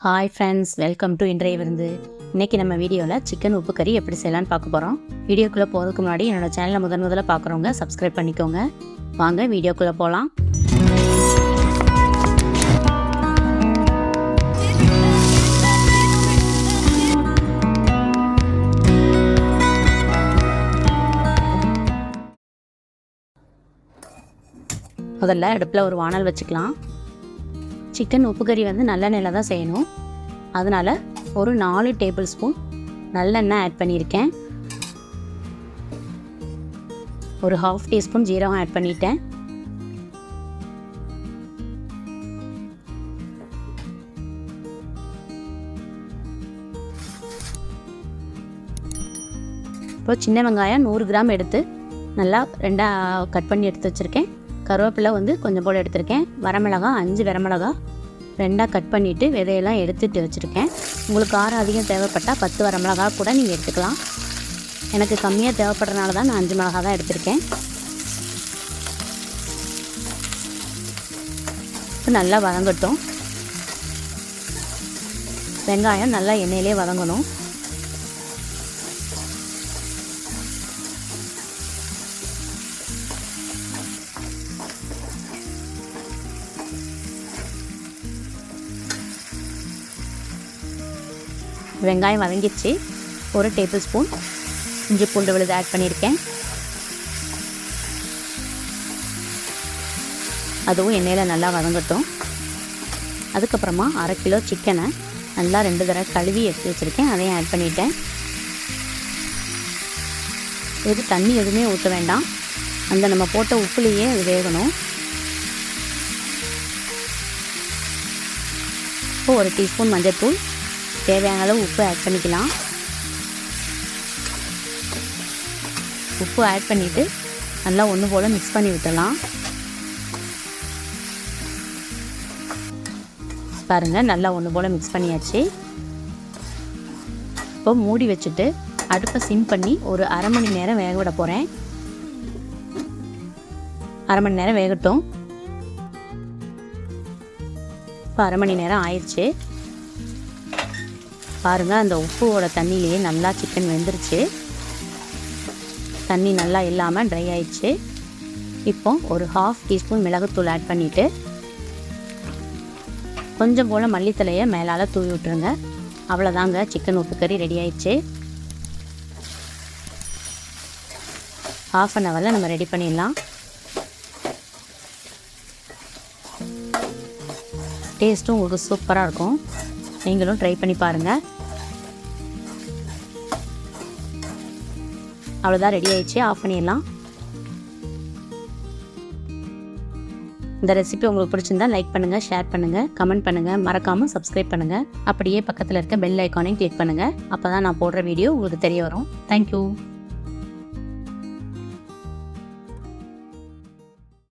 Hi friends, welcome to இன்றைய விருந்து. இன்றைக்கி நம்ம வீடியோவில் சிக்கன் உப்பு கறி எப்படி செய்யலான்னு பார்க்க போகிறோம். வீடியோக்குள்ளே போகிறதுக்கு முன்னாடி என்னோடய சேனலை முதல்ல பார்க்குறவங்க சப்ஸ்கிரைப் பண்ணிக்கோங்க. வாங்க வீடியோக்குள்ளே போகலாம். முதல்ல அடுப்பில் ஒரு வானல் வச்சுக்கலாம். சிக்கன் உப்பு கறி நல்லெண்ணெயில் தான் செய்யணும். அதனால் ஒரு 4 டேபிள் ஸ்பூன் நல்லெண்ணெய் ஆட் பண்ணியிருக்கேன். ஒரு 1/2 டீஸ்பூன் ஜீரகம் ஆட் பண்ணிட்டேன். இப்போ சின்ன வெங்காயம் 100 கிராம் எடுத்து நல்லா 2 கட் பண்ணி எடுத்து வச்சுருக்கேன். கருவேப்பிலை கொஞ்சம் போல் எடுத்திருக்கேன். வரமிளகாய் 5 வரமிளகாய் 2 கட் பண்ணிவிட்டு விதையெல்லாம் எடுத்துகிட்டு வச்சுருக்கேன். உங்களுக்கு காரம் அதிகம் தேவைப்பட்டால் 10 வரமிளகாய் கூட நீங்கள் எடுத்துக்கலாம். எனக்கு கம்மியாக தேவைப்படுறதுனால தான் நான் 5 மிளகாய் தான் எடுத்திருக்கேன். இப்போ நல்லா வதங்கட்டும். வெங்காயம் நல்லா எண்ணெயிலே வதங்கணும். வெங்காயம் வதங்கிடுச்சு. ஒரு டேபிள் ஸ்பூன் இஞ்சி பூண்டு விழுது ஆட் பண்ணியிருக்கேன். அதுவும் எண்ணெயில் நல்லா வதங்கட்டும். அதுக்கப்புறமா 1/2 கிலோ சிக்கனை நல்லா 2 தடவை கழுவி எடுத்து வச்சுருக்கேன். அதையும் ஆட் பண்ணிட்டேன். இது தண்ணி எதுவுமே ஊற்ற வேண்டாம். நம்ம போட்ட உப்புலேயே அது வேகணும். இப்போ 1 டீஸ்பூன் மஞ்சள்தூள், தேவையான அளவு உப்பு ஆட் பண்ணிக்கலாம். உப்பு ஆட் பண்ணிவிட்டு நல்லா ஒன்று போல் மிக்ஸ் பண்ணி விட்டுடலாம். பாருங்கள், நல்லா ஒன்று போல் மிக்ஸ் பண்ணியாச்சு. இப்போ மூடி வச்சுட்டு அடுப்பை சிம் பண்ணி ஒரு 1/2 மணி நேரம் வேக விட போகிறேன். 1/2 மணி நேரம் வேகட்டும். இப்போ 1/2 மணி நேரம் ஆயிடுச்சு. பாருங்கள், அந்த உப்போட தண்ணியிலே நல்லா சிக்கன் வெந்துருச்சு. தண்ணி நல்லா இல்லாமல் ட்ரை ஆயிடுச்சு. இப்போ ஒரு 1/2 டீஸ்பூன் மிளகுத்தூள் ஆட் பண்ணிவிட்டு கொஞ்சம் போல் மல்லித்தலையை மேலால் தூவி விட்டுருங்க. அவ்வளோதாங்க, சிக்கன் உப்பு கறி ரெடி ஆயிடுச்சு. 1/2 ஹவரில் நம்ம ரெடி பண்ணிடலாம். டேஸ்ட்டும் உங்களுக்கு சூப்பராக இருக்கும். நீங்களும் ட்ரை பண்ணி பாருங்கள். அவ்வளோதான், ரெடி ஆயிடுச்சு. ஆஃப் பண்ணிடலாம். இந்த ரெசிபி உங்களுக்கு பிடிச்சிருந்தா லைக் பண்ணுங்கள், ஷேர் பண்ணுங்கள், கமெண்ட் பண்ணுங்கள், மறக்காமல் சப்ஸ்கிரைப் பண்ணுங்கள். அப்படியே பக்கத்தில் இருக்க பெல் ஐக்கானையும் கிளிக் பண்ணுங்கள். அப்போ தான் நான் போடுற வீடியோ உங்களுக்கு தெரிய வரும். தேங்க்யூ.